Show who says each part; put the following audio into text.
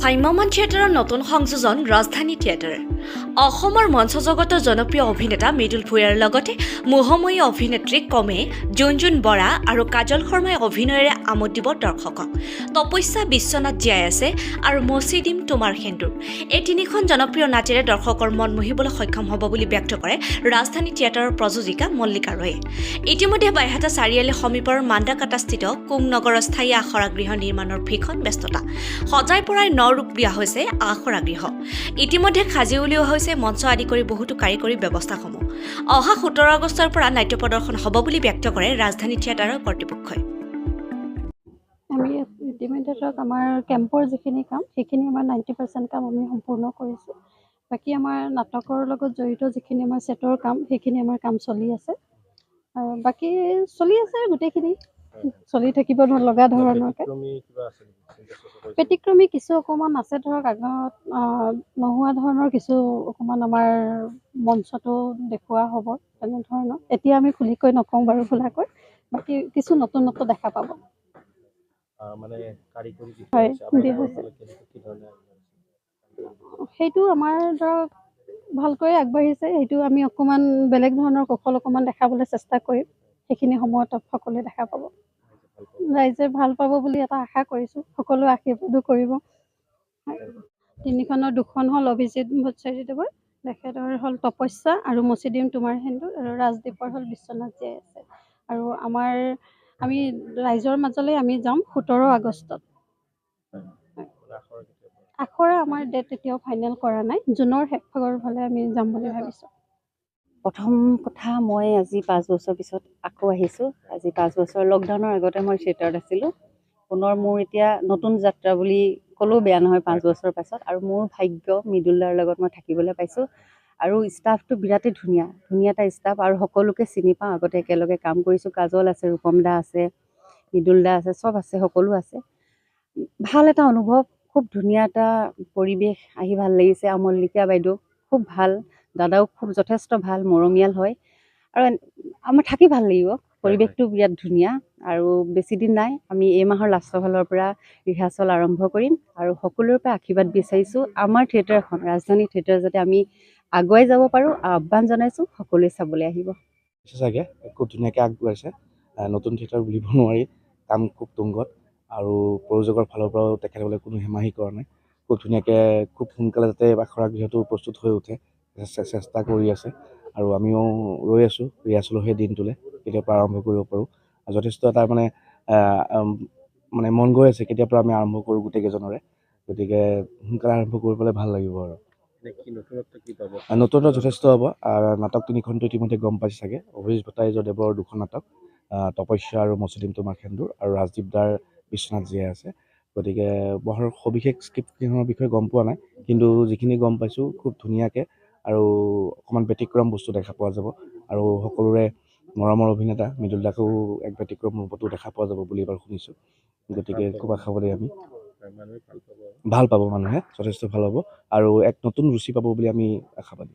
Speaker 1: ভ্ৰাম্যমাণ থিয়েটাৰৰ নতুন সংযোজন ৰাজধানী থিয়েটাৰ। অসমৰ মঞ্চ জগতৰ জনপ্ৰিয় অভিনেতা মৃদুল ভূঞাৰ লগতে মোহময়ী অভিনেত্ৰী কমে জুনজুন বৰা আৰু কাজল শৰ্মাই অভিনয়েৰে আমোদ দিব দৰ্শকক। তপস্যা বিশ্বনাথ জীয়াই আছে আৰু মচি দিম তোমাৰ সেন্দুৰ। এই তিনিখন জনপ্ৰিয় নাটেৰে দৰ্শকৰ মন মোহিবলৈ সক্ষম হ'ব বুলি ব্যক্ত কৰে ৰাজধানী থিয়েটাৰৰ প্ৰযোজিকা মল্লিকা ৰয়ে। ইতিমধ্যে বাইহাটা চাৰিআলি সমীপৰ মাণ্ডাকাটাস্থিত কুং নগৰৰ স্থায়ী আখৰা গৃহ নিৰ্মাণৰ ভীষণ ব্যস্ততা। সজাই পৰাই ৰূপ দিয়া হৈছে আখৰা গৃহ। ইতিমধ্যে সাজি উলিওৱা হৈছে মঞ্চ আদি কৰি বহুতো কাৰিকৰী ব্যৱস্থাসমূহ। অহা 17 আগষ্টৰ পৰা নাট্য প্ৰদৰ্শন হ'ব বুলি ব্যক্ত কৰে ৰাজধানী থিয়েটাৰৰ কৰ্তৃপক্ষই।
Speaker 2: আমি ইতিমধ্যে ধৰক আমাৰ কেম্পৰ যিখিনি কাম সেইখিনি আমাৰ 90% কাম আমি সম্পূৰ্ণ কৰিছোঁ। বাকী আমাৰ নাটকৰ লগত জড়িত যিখিনি আমাৰ ছেটৰ কাম সেইখিনি আমাৰ কাম চলি আছে। আৰু বাকী চলি আছে গোটেইখিনি চলি থাকিব লগা ধৰণৰকৈ। ব্যতিক্ৰমী কিছু অকণমান আছে ধৰক আগত নোহোৱা ধৰণৰ কিছু অকণমান আমাৰ মঞ্চটো দেখুওৱা হ'ব তেনেধৰণৰ। এতিয়া আমি খুলিকৈ নকওঁ বাৰু খোলাকৈ, বাকী কিছু নতুনত্ব দেখা পাব। হয়, সেইটো আমাৰ ধৰক ভালকৈ আগবাঢ়িছে। সেইটো আমি অকণমান বেলেগ ধৰণৰ কৌশল অকণমান দেখাবলৈ চেষ্টা কৰিম। সেইখিনি সময়ত সকলোৱে দেখা পাব। ৰাইজে ভাল পাব বুলি এটা আশা কৰিছোঁ। সকলোৱে আশীৰ্বাদো কৰিব। তিনিখনৰ দুখন হ'ল অভিজিত ভট্টাচাৰ্যদেৱৰ, তেখেতৰ হ'ল তপস্যা আৰু মচি দিম তোমাৰ সেন্দুৰ, আৰু ৰাজদ্বীপৰ হ'ল বিশ্বনাথ জীয়াই আছে। আৰু আমি ৰাইজৰ মাজলৈ আমি যাম 17 আগষ্টত। আখৰা আমাৰ ডেট এতিয়াও ফাইনেল কৰা নাই। জুনৰ শেষৰ ফালে আমি যাম বুলি ভাবিছোঁ।
Speaker 3: প্ৰথম কথা, মই আজি 5 বছৰ পিছত আকৌ আহিছোঁ। আজি 5 বছৰ লকডাউনৰ আগতে মই থিয়েটাৰত আছিলোঁ। পুনৰ মোৰ এতিয়া নতুন যাত্ৰা বুলি ক'লেও বেয়া নহয় 5 বছৰ পাছত। আৰু মোৰ ভাগ্য মৃদুলদাৰ লগত মই থাকিবলৈ পাইছোঁ। আৰু ষ্টাফটো বিৰাটেই ধুনীয়া এটা ষ্টাফ, আৰু সকলোকে চিনি পাওঁ। আগতে একেলগে কাম কৰিছোঁ। কাজল আছে, ৰূপম দা আছে, মৃদুল দা আছে, চব আছে, সকলো আছে। ভাল এটা অনুভৱ, খুব ধুনীয়া এটা পৰিৱেশ, আহি ভাল লাগিছে। আৰু মল্লিকা বাইদেউ খুব ভাল, দাদাও খুব যথেষ্ট ভাল, মৰমীয়াল হয়। আৰু আমাৰ থাকি ভাল লাগিব, পৰিৱেশটো বিৰাট ধুনীয়া। আৰু বেছি দিন নাই, আমি এই মাহৰ লাষ্টৰ ফালৰ পৰা ৰিহাৰ্চেল আৰম্ভ কৰিম। আৰু সকলোৰে পৰা আশীৰ্বাদ বিচাৰিছোঁ আমাৰ থিয়েটাৰখন, ৰাজধানী থিয়েটাৰ, যাতে আমি আগুৱাই যাব পাৰোঁ। আহ্বান জনাইছোঁ, সকলোৱে চাবলৈ আহিব।
Speaker 4: চাগে খুব ধুনীয়াকৈ আগবাঢ়িছে। নতুন থিয়েটাৰ বুলিব নোৱাৰি, কাম খুব তুংগত। আৰু প্ৰযোজকৰ ফালৰ পৰাও তেখেতসকলে কোনো হেমাহি কৰা নাই। খুব ধুনীয়াকৈ খুব সোনকালে যাতে আখৰা গৃহটো প্ৰস্তুত হৈ উঠে চেষ্টা কৰি আছে। আৰু আমিও ৰৈ আছোঁ ৰিহাৰ্চেলৰ সেই দিনটোলৈ, কেতিয়াৰ পৰা আৰম্ভ কৰিব পাৰোঁ। যথেষ্ট এটা মানে মন গৈ আছে কেতিয়াৰ পৰা আমি আৰম্ভ কৰোঁ গোটেইকেইজনৰে। গতিকে সোনকালে আৰম্ভ কৰি পেলাই ভাল লাগিব। আৰু নতুনত্ব যথেষ্ট হ'ব। নাটক 3খনটো ইতিমধ্যে গম পাইছে চাগে। অভিজিত ভট্টাচাৰ্যদেৱৰ 2খন নাটক, তপস্যা আৰু মচি দিম তোমাৰ সেন্দুৰ, আৰু ৰাজদ্বীপ দাৰ বিশ্বনাথ জীয়াই আছে। গতিকে বৰ সবিশেষ স্ক্ৰিপ্টকেইখনৰ বিষয়ে গম পোৱা নাই, কিন্তু যিখিনি গম পাইছোঁ খুব ধুনীয়াকৈ আৰু অকণমান ব্যতিক্ৰম বস্তু দেখা পোৱা যাব। আৰু সকলোৰে মৰমৰ অভিনেতা মৃদুল দাকো এক ব্যতিক্ৰম ৰূপতো দেখা পোৱা যাব বুলি এবাৰ শুনিছোঁ। গতিকে খুব আশাবাদী আমি। ভাল পাব মানুহে, যথেষ্ট ভাল হ'ব। আৰু এক নতুন ৰুচি পাব বুলি আমি আশাবাদী।